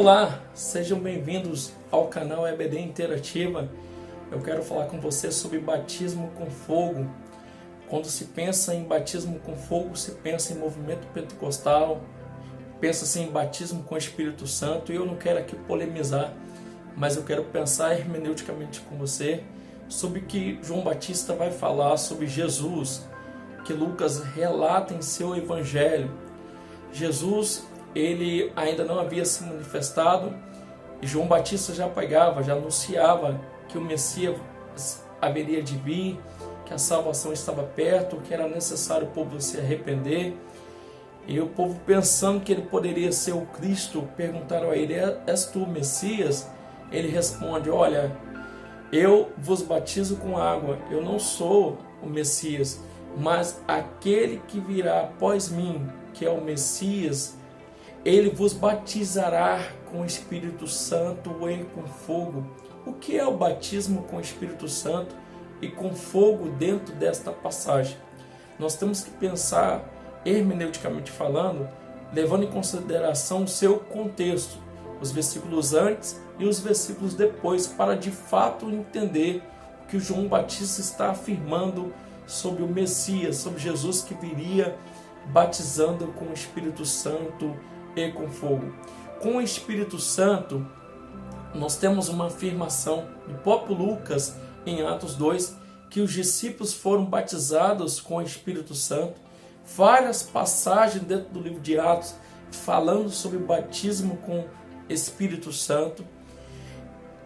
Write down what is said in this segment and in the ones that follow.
Olá, sejam bem-vindos ao canal EBD Interativa. Eu quero falar com você sobre batismo com fogo. Quando se pensa em batismo com fogo, se pensa em movimento pentecostal, pensa-se em batismo com o Espírito Santo, e eu não quero aqui polemizar, mas eu quero pensar hermeneuticamente com você sobre o que João Batista vai falar sobre Jesus, que Lucas relata em seu evangelho. Jesus, ele ainda não havia se manifestado, e João Batista já pregava, já anunciava que o Messias haveria de vir, que a salvação estava perto, que era necessário o povo se arrepender. E o povo, pensando que ele poderia ser o Cristo, perguntaram a ele: és tu o Messias? Ele responde: olha, eu vos batizo com água, eu não sou o Messias, mas aquele que virá após mim, que é o Messias, ele vos batizará com o Espírito Santo e com fogo. O que é o batismo com o Espírito Santo e com fogo dentro desta passagem? Nós temos que pensar, hermeneuticamente falando, levando em consideração o seu contexto, os versículos antes e os versículos depois, para de fato entender o que o João Batista está afirmando sobre o Messias, sobre Jesus que viria batizando com o Espírito Santo e com fogo. Com o Espírito Santo, nós temos uma afirmação do próprio Lucas em Atos 2, que os discípulos foram batizados com o Espírito Santo. Várias passagens dentro do livro de Atos falando sobre o batismo com Espírito Santo.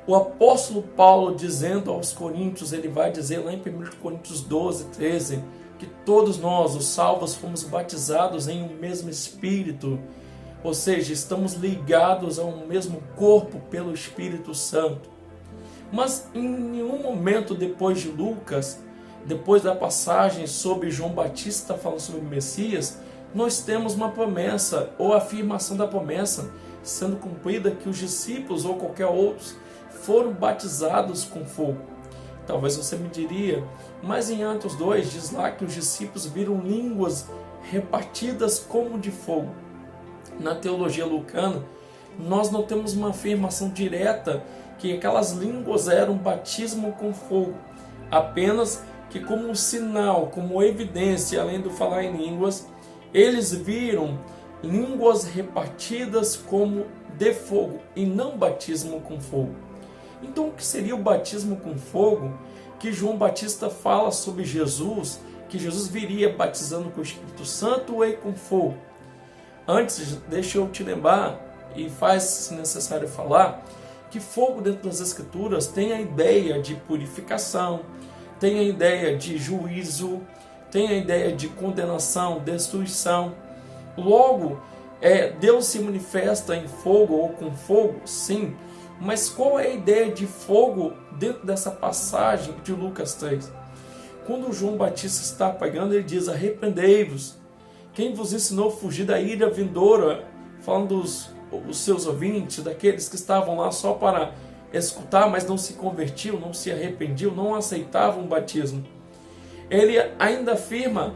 O apóstolo Paulo, dizendo aos Coríntios, ele vai dizer lá em 1 Coríntios 12, 13, que todos nós, os salvos, fomos batizados em um mesmo Espírito, ou seja, estamos ligados a um mesmo corpo pelo Espírito Santo. Mas em nenhum momento depois de Lucas, depois da passagem sobre João Batista falando sobre o Messias, nós temos uma promessa, ou afirmação da promessa sendo cumprida, que os discípulos ou qualquer outros foram batizados com fogo. Talvez você me diria, mas em Atos 2 diz lá que os discípulos viram línguas repartidas como de fogo. Na teologia lucana, nós não temos uma afirmação direta que aquelas línguas eram batismo com fogo, apenas que como um sinal, como evidência, além do falar em línguas, eles viram línguas repartidas como de fogo e não batismo com fogo. Então, o que seria o batismo com fogo que João Batista fala sobre Jesus, que Jesus viria batizando com o Espírito Santo e com fogo? Antes, deixa eu te lembrar, e faz se necessário falar, que fogo dentro das Escrituras tem a ideia de purificação, tem a ideia de juízo, tem a ideia de condenação, destruição. Logo, Deus se manifesta em fogo ou com fogo? Sim. Mas qual é a ideia de fogo dentro dessa passagem de Lucas 3? Quando João Batista está pregando, ele diz: arrependei-vos. Quem vos ensinou a fugir da ira vindoura? Falando dos seus ouvintes, daqueles que estavam lá só para escutar, mas não se convertiam, não se arrependiam, não aceitavam o batismo. Ele ainda afirma,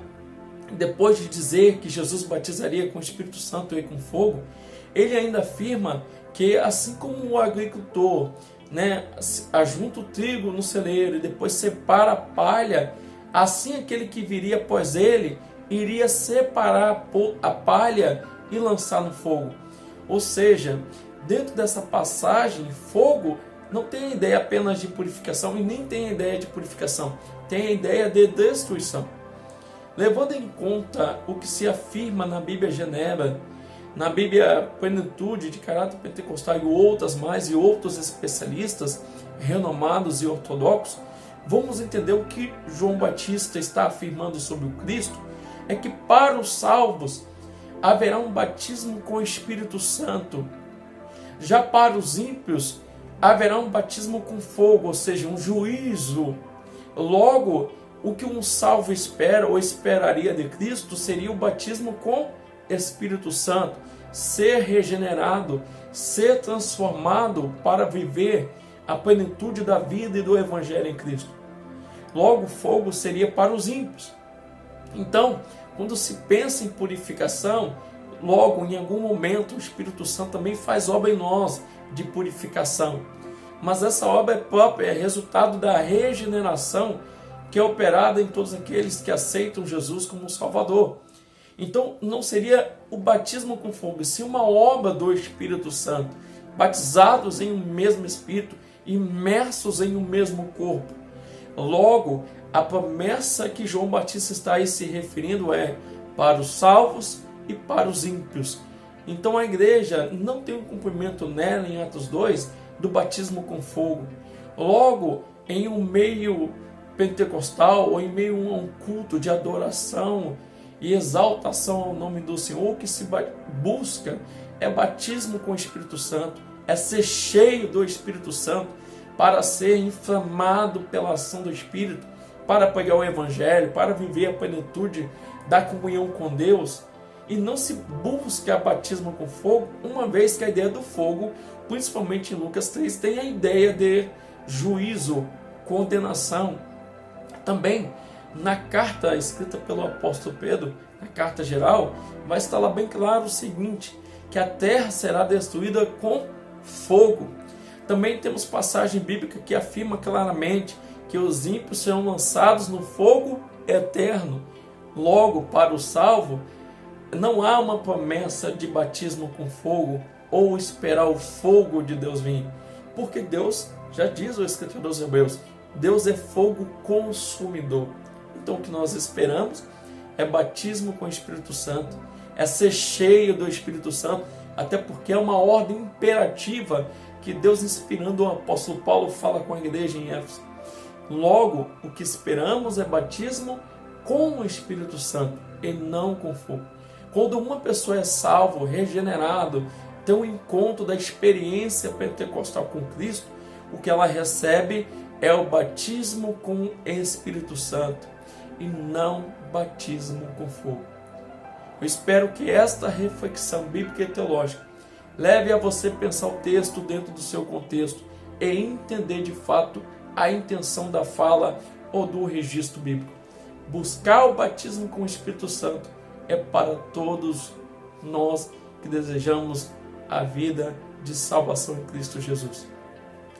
depois de dizer que Jesus batizaria com o Espírito Santo e com fogo, ele ainda afirma que assim como o agricultor, ajunta o trigo no celeiro e depois separa a palha, assim aquele que viria após ele iria separar a palha e lançar no fogo. Ou seja, dentro dessa passagem, fogo não tem a ideia apenas de purificação e nem tem a ideia de purificação, tem a ideia de destruição. Levando em conta o que se afirma na Bíblia Genebra, na Bíblia Plenitude de caráter pentecostal e outras mais, e outros especialistas renomados e ortodoxos, vamos entender o que João Batista está afirmando sobre o Cristo, é que para os salvos haverá um batismo com o Espírito Santo. Já para os ímpios haverá um batismo com fogo, ou seja, um juízo. Logo, o que um salvo espera ou esperaria de Cristo seria o batismo com Espírito Santo, ser regenerado, ser transformado para viver a plenitude da vida e do Evangelho em Cristo. Logo, fogo seria para os ímpios. Então, quando se pensa em purificação, Logo, em algum momento, o Espírito Santo também faz obra em nós de purificação. Mas essa obra é própria, é resultado da regeneração que é operada em todos aqueles que aceitam Jesus como Salvador. Então, não seria o batismo com fogo, sim uma obra do Espírito Santo, batizados em um mesmo Espírito, imersos em um mesmo corpo. Logo, a promessa que João Batista está aí se referindo é para os salvos e para os ímpios. Então a igreja não tem um cumprimento nela, em Atos 2, do batismo com fogo. Logo, em um meio pentecostal ou em meio a um culto de adoração e exaltação ao nome do Senhor, o que se busca é batismo com o Espírito Santo, é ser cheio do Espírito Santo para ser inflamado pela ação do Espírito, para pregar o Evangelho, para viver a plenitude da comunhão com Deus. E não se busca batismo com fogo, uma vez que a ideia do fogo, principalmente em Lucas 3, tem a ideia de juízo, condenação. Também, na carta escrita pelo apóstolo Pedro, na carta geral, vai estar lá bem claro o seguinte, que a terra será destruída com fogo. Também temos passagem bíblica que afirma claramente que os ímpios serão lançados no fogo eterno. Logo, para o salvo, não há uma promessa de batismo com fogo ou esperar o fogo de Deus vir. Porque Deus, já diz o escritor dos Hebreus, Deus é fogo consumidor. Então o que nós esperamos é batismo com o Espírito Santo, é ser cheio do Espírito Santo, até porque é uma ordem imperativa que Deus, inspirando o apóstolo Paulo, fala com a igreja em Éfeso. Logo, o que esperamos é batismo com o Espírito Santo e não com fogo. Quando uma pessoa é salvo, regenerado, tem um encontro da experiência pentecostal com Cristo, o que ela recebe é o batismo com o Espírito Santo e não batismo com fogo. Eu espero que esta reflexão bíblica e teológica leve a você pensar o texto dentro do seu contexto e entender de fato a intenção da fala ou do registro bíblico. Buscar o batismo com o Espírito Santo é para todos nós que desejamos a vida de salvação em Cristo Jesus.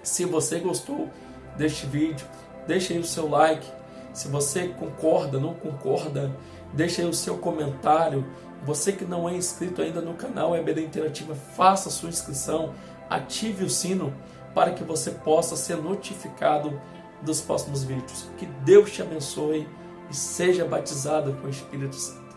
Se você gostou deste vídeo, deixe aí o seu like. Se você concorda, não concorda, deixe aí o seu comentário. Você que não é inscrito ainda no canal EBD Interativa, faça a sua inscrição, ative o sino para que você possa ser notificado dos próximos vídeos. Que Deus te abençoe e seja batizado com o Espírito Santo.